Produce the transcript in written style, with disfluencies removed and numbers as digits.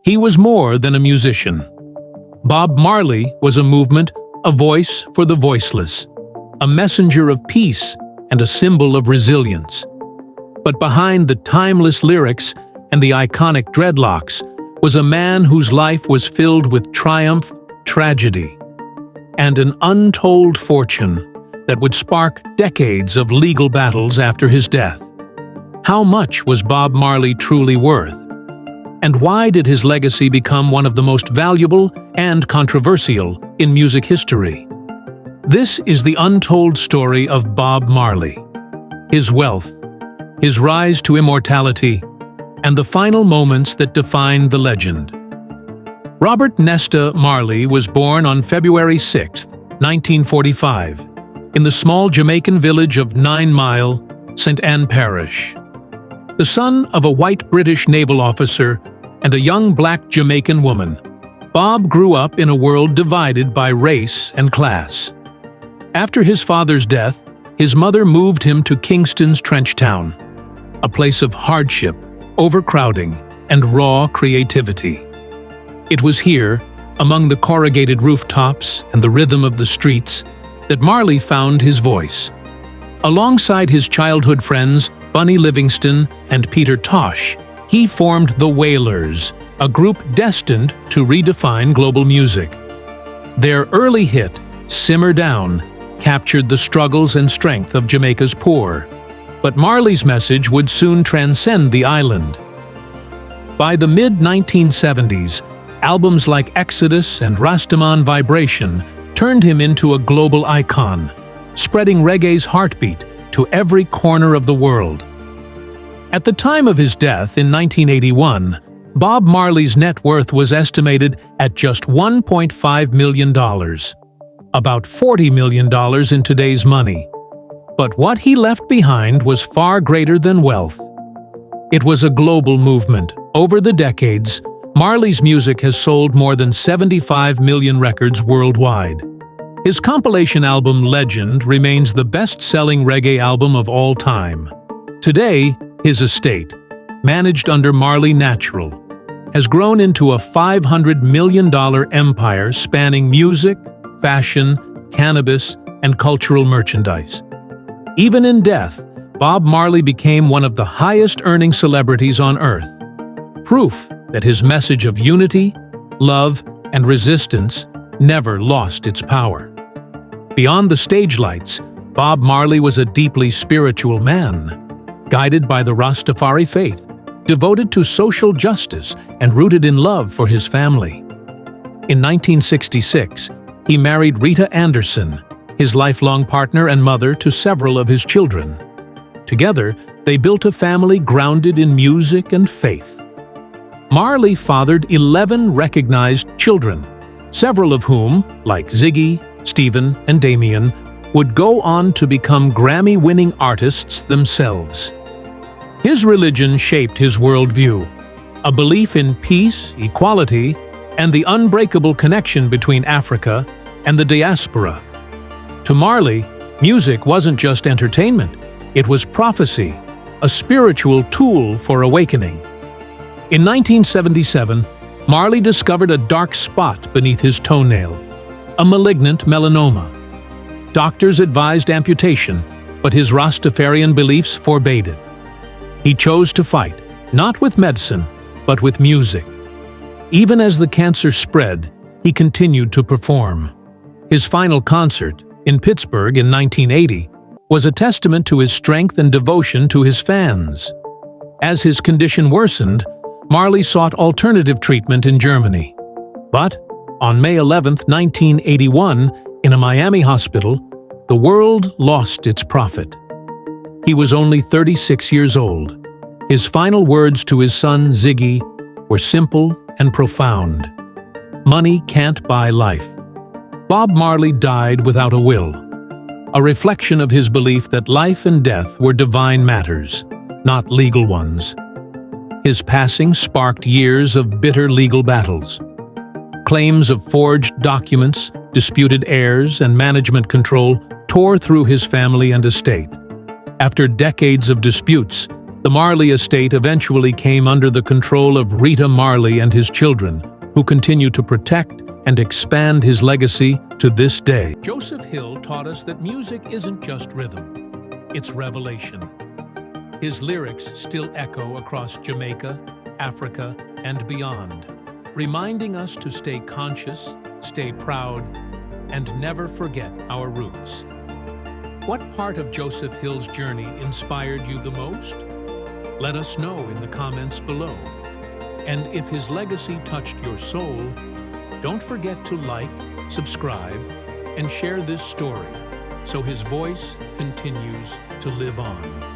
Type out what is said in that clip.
He was more than a musician. Bob Marley was a movement, a voice for the voiceless, a messenger of peace and a symbol of resilience. But behind the timeless lyrics and the iconic dreadlocks was a man whose life was filled with triumph, tragedy, and an untold fortune that would spark decades of legal battles after his death. How much was Bob Marley truly worth? And why did his legacy become one of the most valuable and controversial in music history? This is the untold story of Bob Marley, his wealth, his rise to immortality, and the final moments that defined the legend. Robert Nesta Marley was born on February 6, 1945, in the small Jamaican village of 9 Mile, St. Anne Parish. The son of a white British naval officer and a young black Jamaican woman, Bob grew up in a world divided by race and class. After his father's death, his mother moved him to Kingston's Trenchtown, a place of hardship, overcrowding, and raw creativity. It was here, among the corrugated rooftops and the rhythm of the streets, that Marley found his voice. Alongside his childhood friends, Bunny Livingston and Peter Tosh, he formed the Wailers, a group destined to redefine global music. Their early hit, Simmer Down, captured the struggles and strength of Jamaica's poor. But Marley's message would soon transcend the island. By the mid-1970s, albums like Exodus and Rastaman Vibration turned him into a global icon, spreading reggae's heartbeat to every corner of the world. At the time of his death in 1981, Bob Marley's net worth was estimated at just $1.5 million, about $40 million in today's money. But what he left behind was far greater than wealth. It was a global movement. Over the decades, Marley's music has sold more than 75 million records worldwide. His compilation album Legend remains the best-selling reggae album of all time. Today, his estate, managed under Marley Natural, has grown into a $500 million empire spanning music, fashion, cannabis, and cultural merchandise. Even in death, Bob Marley became one of the highest-earning celebrities on earth, proof that his message of unity, love, and resistance never lost its power. Beyond the stage lights, Bob Marley was a deeply spiritual man, guided by the Rastafari faith, devoted to social justice and rooted in love for his family. In 1966, he married Rita Anderson, his lifelong partner and mother to several of his children. Together, they built a family grounded in music and faith. Marley fathered 11 recognized children, several of whom, like Ziggy, Stephen, and Damien, would go on to become Grammy-winning artists themselves. His religion shaped his worldview, a belief in peace, equality, and the unbreakable connection between Africa and the diaspora. To Marley, music wasn't just entertainment, it was prophecy, a spiritual tool for awakening. In 1977, Marley discovered a dark spot beneath his toenail, a malignant melanoma. Doctors advised amputation, but his Rastafarian beliefs forbade it. He chose to fight, not with medicine, but with music. Even as the cancer spread, he continued to perform. His final concert, in Pittsburgh in 1980, was a testament to his strength and devotion to his fans. As his condition worsened, Marley sought alternative treatment in Germany. But on May 11, 1981, in a Miami hospital, the world lost its prophet. He was only 36 years old. His final words to his son Ziggy were simple and profound. Money can't buy life. Bob Marley died without a will, a reflection of his belief that life and death were divine matters, not legal ones. His passing sparked years of bitter legal battles. Claims of forged documents, disputed heirs, and management control tore through his family and estate. After decades of disputes, The Marley estate eventually came under the control of Rita Marley and his children, who continue to protect and expand his legacy to this day. Joseph Hill taught us that music isn't just rhythm, it's revelation. His lyrics still echo across Jamaica, Africa, and beyond, reminding us to stay conscious, stay proud, and never forget our roots. What part of Joseph Hill's journey inspired you the most? Let us know in the comments below. And if his legacy touched your soul, don't forget to like, subscribe, and share this story so his voice continues to live on.